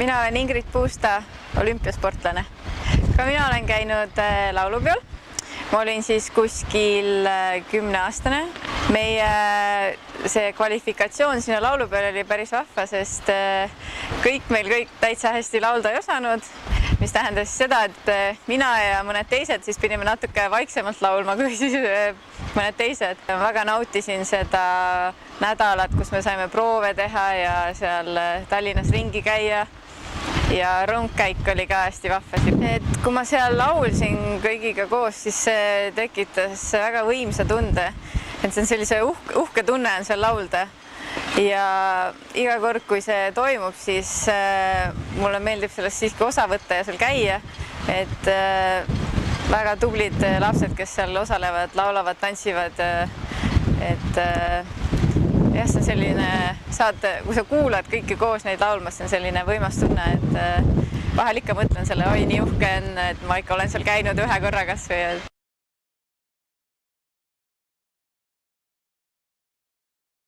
Mina olen Ingrid Puusta, olümpiasportlane. Ka mina olen käinud laulupeol. Ma olin siis kuskil 10-aastane. Meie see kvalifikatsioon sinna laulupeole oli päris vahva, sest meil täitsa hästi laulda ei osanud, mis tähendas seda, et mina ja mõned teised siis pidime natuke vaiksemalt laulma kui siis mõned teised. Väga nautisin seda nädalat, kus me saime proove teha ja seal Tallinnas ringi käia. Ja rongkäik oli ka hästi vahva. Kui ma seal laulsin kõigiga koos, siis see tekitas väga võimsa tunde. Et see on sellise uhke tunne on seal laulda. Ja iga kord, kui see toimub, siis mulle meeldib sellest siiski osa võtta ja seal käia. Et väga tublid lapsed, kes seal osalevad, laulavad, tantsivad. Et jah, see on selline, kui sa kuulad kõiki koos neid laulmas, see on selline võimas tunne, et vahel ikka mõtlen selle, oi, nii uhke on, et ma ikka olen seal käinud ühe korra kas või.